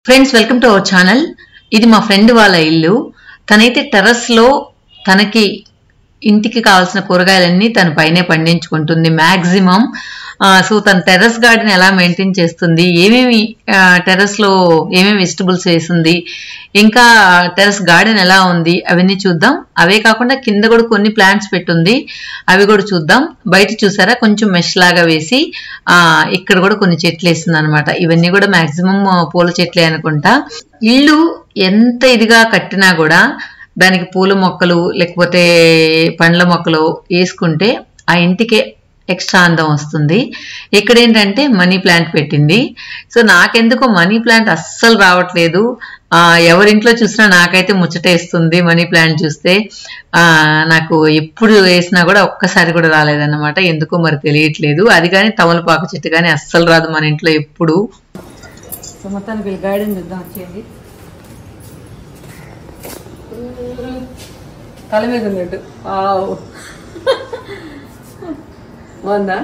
Friends welcome to our channel. ఇది మా friend వాళ్ళ ఇల్లు. తనైతే టెర్రస్ లో తనకి ఇంటికి కావాల్సిన కూరగాయలన్నీ తన పైనే పండించుకుంటుంది మాక్సిమం. సో తన టెర్రస్ గార్డెన్ ఎలా మెయింటైన్ చేస్తుంది, ఏమేమి టెర్రస్ లో ఏమేమి వెజిటబుల్స్ వేసింది, ఇంకా టెర్రస్ గార్డెన్ ఎలా ఉంది అవన్నీ చూద్దాం. అవే కాకుండా కింద కూడా కొన్ని ప్లాంట్స్ పెట్టుంది, అవి కూడా చూద్దాం. బయట చూసారా కొంచెం మెష్ లాగా వేసి ఇక్కడ కూడా కొన్ని చెట్లు వేస్తుంది అనమాట. ఇవన్నీ కూడా మాక్సిమం పూల చెట్లే అనుకుంటా. ఇల్లు ఎంత ఇదిగా కట్టినా కూడా దానికి పూల మొక్కలు లేకపోతే పండ్ల మొక్కలు వేసుకుంటే ఆ ఇంటికే ఎక్స్ట్రా అందం వస్తుంది. ఇక్కడ ఏంటంటే మనీ ప్లాంట్ పెట్టింది. సో నాకెందుకో మనీ ప్లాంట్ అస్సలు రావట్లేదు. ఎవరింట్లో చూసినా నాకైతే ముచ్చటేస్తుంది మనీ ప్లాంట్ చూస్తే. నాకు ఎప్పుడు వేసినా కూడా ఒక్కసారి కూడా రాలేదన్నమాట. ఎందుకో మరి తెలియట్లేదు. అది కానీ తమలపాకు చెట్టు కానీ అస్సలు రాదు మన ఇంట్లో ఎప్పుడు. సో మొత్తానికి గార్డెన్ చూద్దాం వచ్చేయండి. తల మీద ఉన్నట్టు బాగుందా?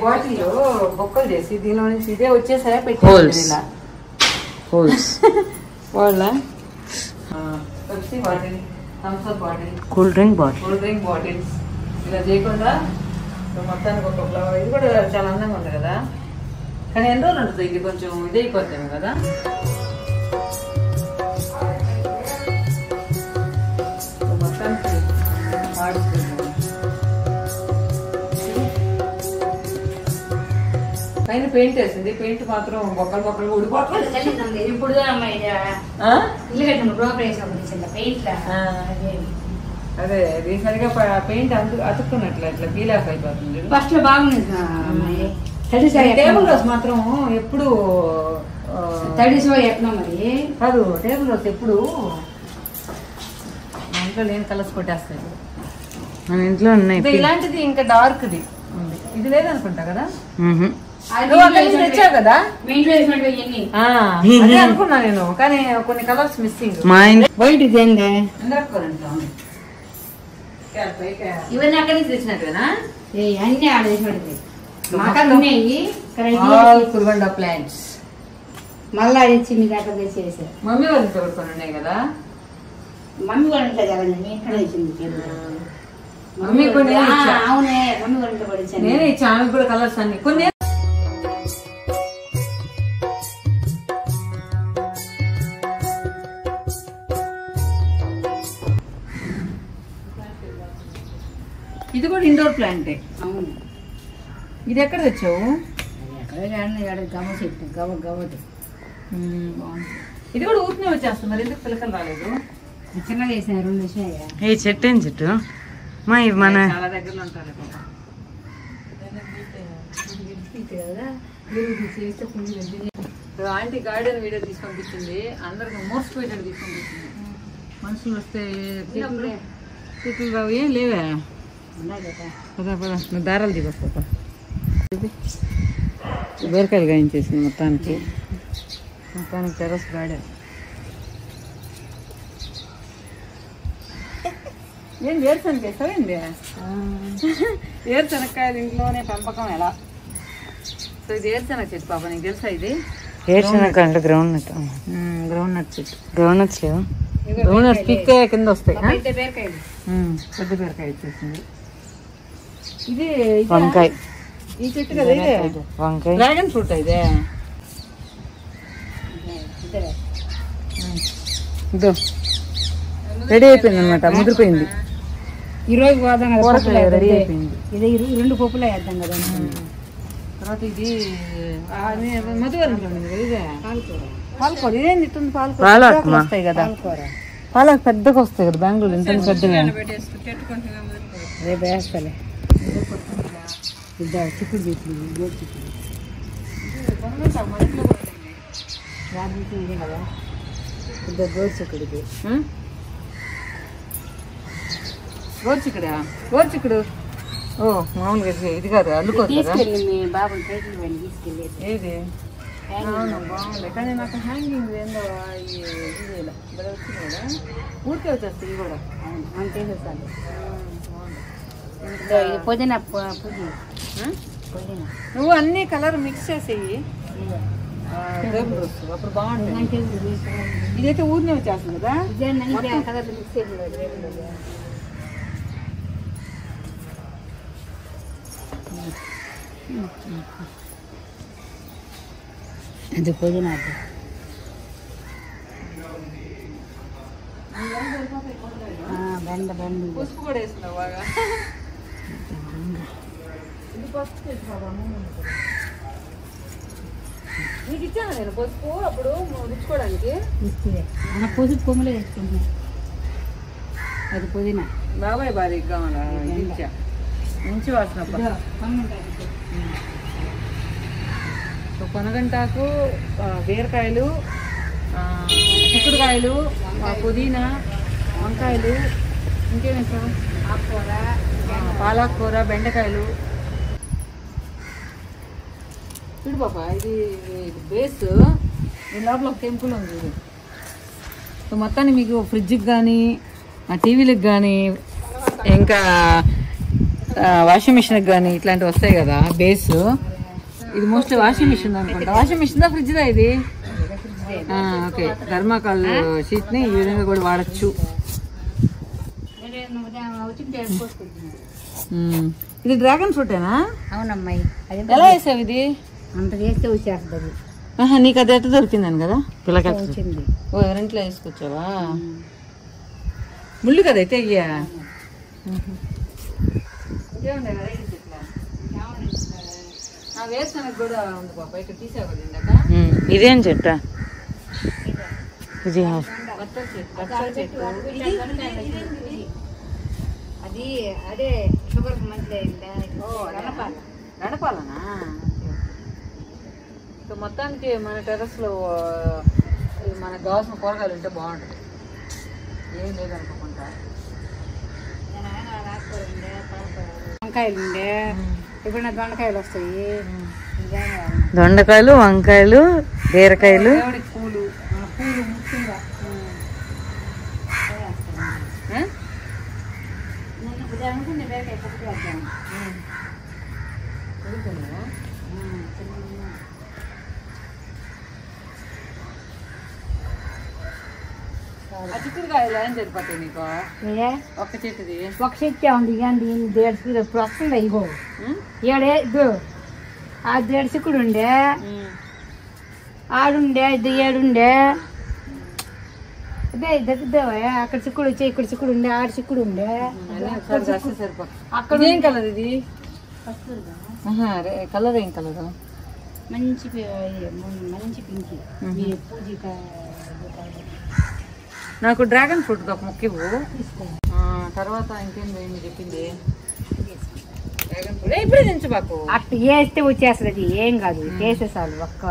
బాటిల్లో బొక్కలు చేసి దీనిలో నుంచి ఇదే వచ్చేసారా పెట్టి Pepsi bottle, Thums Up bottle, cool drink bottles ఇలా చేయకుండా మొత్తానికి ఒక ఫ్లవర్. ఇది కూడా చాలా అందంగా ఉంది కదా, కానీ ఎన్ని రోజులు ఉంటుంది ఇది కొంచెం ఇది అయిపోతాము కదా. మొత్తానికి పైన పెయింట్ వేసింది. పెయింట్ మాత్రం బొక్కలు ఊడిపోతుంది. ఇప్పుడు అదే రీసెంట్ గా పెయింట్ అతుక్కున్నట్లు అట్లా ఫీల్ ఆఫ్ అయిపోతుంది. ఫస్ట్ లో బాగుంది. టేబుల్ రోస్ మాత్రం ఎప్పుడు మరి కాదు. టేబుల్ రోస్ ఎప్పుడు మా ఇంట్లో లేని కలర్స్ కొట్టేస్తాయి. మన ఇంట్లో ఉన్నాయి. ఇలాంటిది ఇంకా డార్క్ ది ఉంది. ఇది లేదనుకుంటా కదా. తెచ్చావు కదా అదే అనుకున్నా నేను, కానీ కొన్ని కలర్స్ మిస్సింగ్. వైట్ ఇదేందే ఇవన్నీ అక్కడి నుంచి తెచ్చినట్టుగా అన్ని ఆడేసినట్టు కురుగొండ ప్లాంట్స్ మళ్ళా తెచ్చి మీ దాకా తెచ్చేసారు. మమ్మీ వాళ్ళ ఇంట్లో కొన్ని ఉన్నాయి కదా. మమ్మీ వాళ్ళ ఇంట్లో కదండి, మీ ఇంట్లో తెచ్చింది. మమ్మీ కొన్ని అవునే మమ్మీ వాళ్ళ ఇంట్లో పడించాను. నేనే ఇచ్చా ఆమె కూడా కలర్స్ అన్ని. కొన్ని ఇది కూడా ఇండోర్ ప్లాంటే. అవును. ఇది ఎక్కడ తెచ్చావు? గవ చెట్టు గవ్వది. ఇది కూడా ఊరినే వచ్చేస్తుంది. మరి ఎందుకు పిల్లకలు రాలేదు? చిన్నగా వేసాను 2 వచ్చినాయా. ఏ చెట్టు ఏం చెట్టు మా ఇవి మన చాలా దగ్గరలో ఉంటారు కదా. ఆంటీ గార్డెన్ వీడియో తీసి పంపించింది. అందరికి మోస్ట్ వెయిటెడ్ తీసి పంపించింది. మనుషులు వస్తే చెట్లు రావు. ఏం లేవా? పదా నువ్వు దారాలు దిగొస్తా. బీరకాయలు గాయించేసింది మొత్తానికి టెర్రస్ గార్డెన్. ఏం వేరుశనగ వేస్తావేంది? వేరుశనక్కాయలు ఇంట్లోనే పెంపకం ఎలా? సో ఇది వేరుశనగ చెట్టు పాప, నీకు తెలుసా ఇది? ఏడ్చినాక అంటే గ్రౌండ్ నట్ గ్రౌండ్ నట్ చెట్టు. గ్రౌండ్ నట్స్ లేవు. గ్రౌండ్ నట్స్ పిక్కే కింద వస్తాయి. పెద్ద బీరకాయలు. పెద్ద బీరకాయ వచ్చేసింది. ఇది వంకాయ. ఈ చెట్టు కదా ఇదే వంకాయ డ్రాగన్ ఫ్రూట్. ఇదే ఇదో రెడీ అయిపోయింది అనమాట, ముదిరిపోయింది. ఈ రోజు పోదాం కదా, పప్పులు రెడీ వేద్దాం. అయిపోయింది. ఇది ఈ 2 పప్పులు వేద్దాం కదా. తర్వాత ఇది మధువరం ఇదే పాలకూర. పాలకూర. ఇదేంది ఇస్తుంది పాలకూర? పాలకూర. పెద్దగా వస్తాయి కదా పాలకూర పాలకూర, పెద్దగా వస్తాయి కదా బెంగళూరు. ఇంత పెద్దగా రేపు వేస్తలే. ఇద్దా చిక్కుడు చెట్లు, గోడు చిక్కుడు. ఇదే కదా పెద్ద గోడు చిక్కుడుకి. గోర్చిక్కుడా? గోర్చిక్కుడు ఓ మామూలుగా ఇది కాదు, అల్లుకోదు కదా. తీసుకెళ్ళి మీ బాబుని సైకిల్ పైన తీసుకెళ్ళి. ఏది? అవును బాగుంది, కానీ నాకు హ్యాంగింగ్ ఏందో ఇది వచ్చింది కదా, ఊరికే వచ్చేస్తాయి ఇవి కూడా. అంతే చాలు. ఇది పుదీనా పుదీనా. నువ్వు అన్ని కలర్ మిక్స్ చేసేయి, టేబుల్ రోస్ అప్పుడు బాగుంటుంది. ఇదైతే ఊరినే వచ్చేస్తుంది కదా. కలర్ మిక్స్ చేసి అది పుదీనా. బెండ బెండ పసుపు కూడా వేస్తున్నావు బాగా. ఇది పసుపు నీకు ఇచ్చాను నేను పసుపు అప్పుడు రుచుకోవడానికి. పసుపు కొమ్మలే వేసుకుంటున్నా. అది పుదీనా. బాబాయ్ బారీకి కావాలా? ఇచ్చా మంచి వాసన. సో పొనగంటాకు, బీరకాయలు, చిక్కుడుకాయలు, పుదీనా, వంకాయలు, ఇంకేం వేసాం? ఆకుకూర, పాలకూర, బెండకాయలు. చూడు పాప, ఇది బేస్, ఈ లోపల ఒక టెంపుల్ ఉంది. సో మొత్తాన్ని మీకు ఫ్రిడ్జ్కి కానీ, టీవీలకు కానీ, ఇంకా వాషింగ్ మిషన్కి కానీ ఇట్లాంటివి వస్తాయి కదా బేస్. ఇది మోస్ట్లీ వాషింగ్ మిషన్ అనుకుంటా. వాషింగ్ మిషన్దా ఫ్రిడ్జ్దా ఇది? ఓకే, థర్మాకాల్ షీట్ని ఈ విధంగా కూడా వాడచ్చు. ఇది డ్రాగన్ ఫ్రూటేనా? అవునమ్మాయి. ఎలా వేసావు ఇది? అంత చేస్తే వచ్చేస్తుంది. నీకు అది ఎట్లా దొరికిందని కదా పిల్లకాయ వచ్చింది. ఓ ఎవరింట్లో వేసుకొచ్చావా? ముళ్ళు కదా అయితే అయ్యా. వేరుశనగ కూడా ఉంది పాప, ఇక్కడ తీసేవాళ్ళు. ఇదేం చెట్ట? ఇది బచ్చల చెట్టు. అది అదే షుగర్ మంచిది. నడపాలనా? సో మొత్తానికి మన టెర్రస్లో మనకు కావాల్సిన కూరగాయలు ఉంటే బాగుంటుంది. ఏం లేదనుకోకుండా వంకాయలు ఉండే, ఇప్పుడు నా దొండకాయలు వస్తాయి. దొండకాయలు, వంకాయలు, బీరకాయలు, పూలు పూలు ముఖ్యంగా. అనుకుంటే బీరకాయ పప్పు వేద్దాం. చిక్కుడుకాయలు ఏం సరిపోతాయి నీకు? ఒక్క చెట్టుది ఒక చెట్టే ఉంది కానీ దేడు ఇప్పుడు వస్తుంది. ఇగో ఏడే ఆ దేడు చిక్కుడు ఉండే, ఆడుండే, ఇది ఏడుండే. అదే దగ్గర అక్కడ చిక్కుడు వచ్చే, ఇక్కడ చిక్కుడు ఉండే, ఆడ చిక్కుడు ఉండే. అక్కడ ఏం కలర్ ఇది? కలర్ ఏం కలర్? మంచి మంచి పింకి పూజ. నాకు డ్రాగన్ ఫ్రూట్ ఒక ముక్క ఇవ్వు. తర్వాత ఇంకేం చెప్పింది? డ్రాగన్ ఫ్రూట్ ఇప్పుడే దించబాకు. అట్లా వేస్తే వచ్చేస్తుంది, ఏం కాదు. వేసేసాలు ఒక్క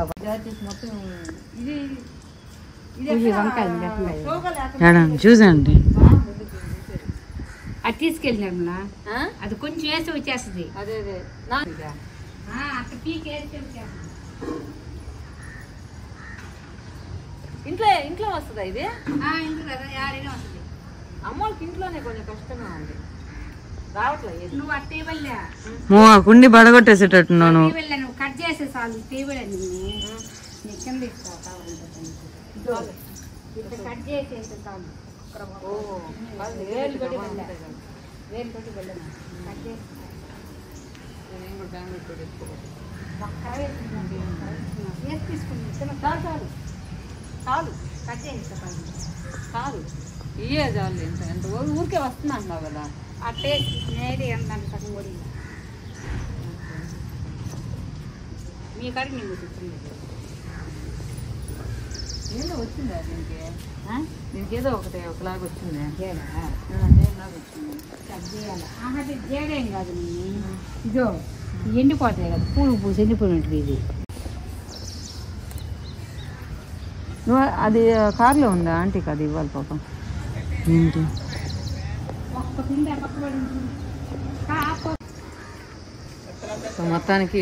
వంకాయ చూసండి. అది తీసుకెళ్ళినా అది కొంచెం వేస్తే వచ్చేస్తుంది. అదే అట్లా పీక్ వేస్తే వచ్చేస్తుంది. ఇంట్లో వస్తుందా ఇది? ఇంట్లో యాడైనా వస్తుంది. అమ్మోళ్ళకి ఇంట్లోనే కొంచెం కష్టంగా ఉంది, రావట్లేదు. నువ్వు అట్టే వెళ్ళా కుండి బడగొట్టేసేటట్టున్నాను. నువ్వు కట్ చేసే చాలు తీయబడి కట్ చేసేసి కాదు వేలుతోటి వెళ్ళను కట్ చేసి తీసుకుంది చాలు చాలు కట్ చేసి చాలు ఇయే చాలు ఎంత ఊరికే వస్తున్నా అన్నావు కదా ఆ టేస్ట్ నేది దాన్ని సగం కూడా మీ కాడికి నేను కూర్చుంది ఏదో వచ్చిందా దీనికి ఏదో ఒకలాగా వచ్చింది జేడేం కాదు ఇదో ఎండిపోతాయి కదా పూలు పూసి ఎండిపోయినట్టు ఇది నువ్వు అది కార్లో ఉందా ఆంటీకి అది ఇవ్వాలి పాపం ఏంటి సో మొత్తానికి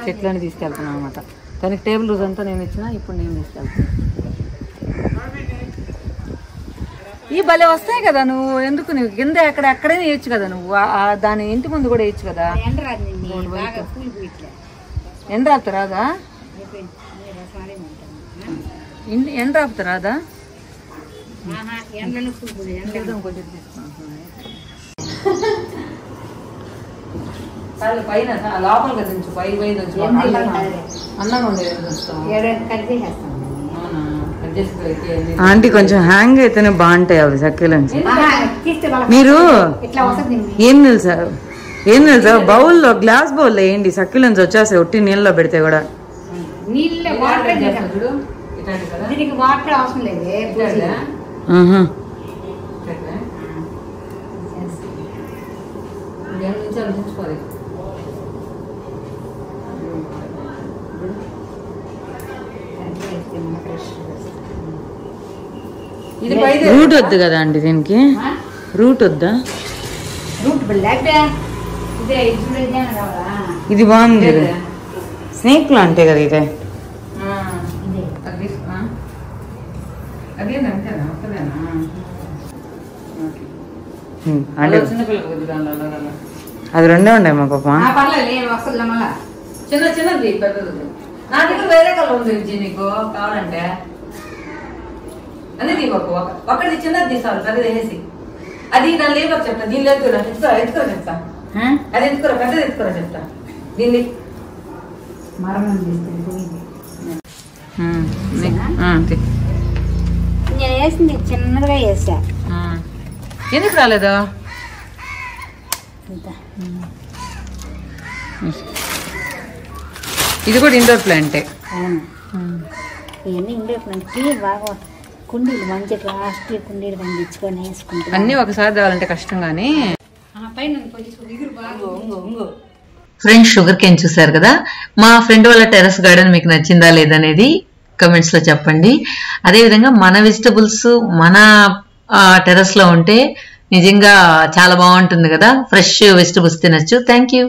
చెట్లని తీసుకెళ్తున్నాను అనమాట తనకి టేబుల్ రోజు అంతా నేను ఇచ్చిన ఇప్పుడు నేను తీసుకెళ్తాను ఈ భలే వస్తాయి కదా నువ్వు ఎందుకు నువ్వు కింద ఎక్కడైనా వేయచ్చు కదా నువ్వు దాని ఇంటి ముందు కూడా వేయచ్చు కదా ఎండ రాపుతా రాదా ఎండ రాపుతా రాదా పైన లోపలికి దించు పై దించు అన్నంగా ఉండేది ఆంటీ కొంచెం హ్యాంగ్ అయితేనే బాగుంటాయి అవి సక్కిలని మీరు ఏం తెలుసా బౌల్లో గ్లాస్ బౌల్లో వేయండి సక్కిలెన్స్ వచ్చేస్తాయి ఒట్టి నీళ్ళలో పెడితే కూడా వాటర్ అవసరం లేదు రూట్ వద్దు కదా అండి దీనికి రూట్ వద్దా ఇది బాగుంది స్నేక్ ప్లాంటే కదా ఇదే అది రెండే ఉండే మా పాప చిన్నది పెద్దది నా దగ్గర వేరే కలర్ ఉంది నీకు కావాలంటే అనేది ఒకటి చిన్నది తీసుకోవాలి పెద్దది వేసి అది దాని లేబర్ చెప్తా దీని ఎత్తుకురా చెప్తా అది ఎత్తుకురా పెద్దది ఎత్తుకురా చెప్తా దీన్ని నేను వేసింది చిన్నగా వేసా ఎందుకు రాలేదా ఇది కూడా ఇండోర్ ప్లాంటే ఇవన్నీ ఇండోర్ ప్లాంట్ బాగా కుండీలు మంచి ప్లాస్టిక్ కుండీలు పండించుకొని వేసుకుంటాం అన్ని ఒకసారి తేవాలంటే కష్టం కానీ ఫ్రెండ్స్ షుగర్ కేన్ చూసారు కదా మా ఫ్రెండ్ వాళ్ళ టెర్రస్ గార్డెన్ మీకు నచ్చిందా లేదనేది కమెంట్స్ లో చెప్పండి అదేవిధంగా మన వెజిటబుల్స్ మన టెర్రస్ లో ఉంటే నిజంగా చాలా బాగుంటుంది కదా ఫ్రెష్ వెజిటబుల్స్ తినచ్చు థ్యాంక్ యూ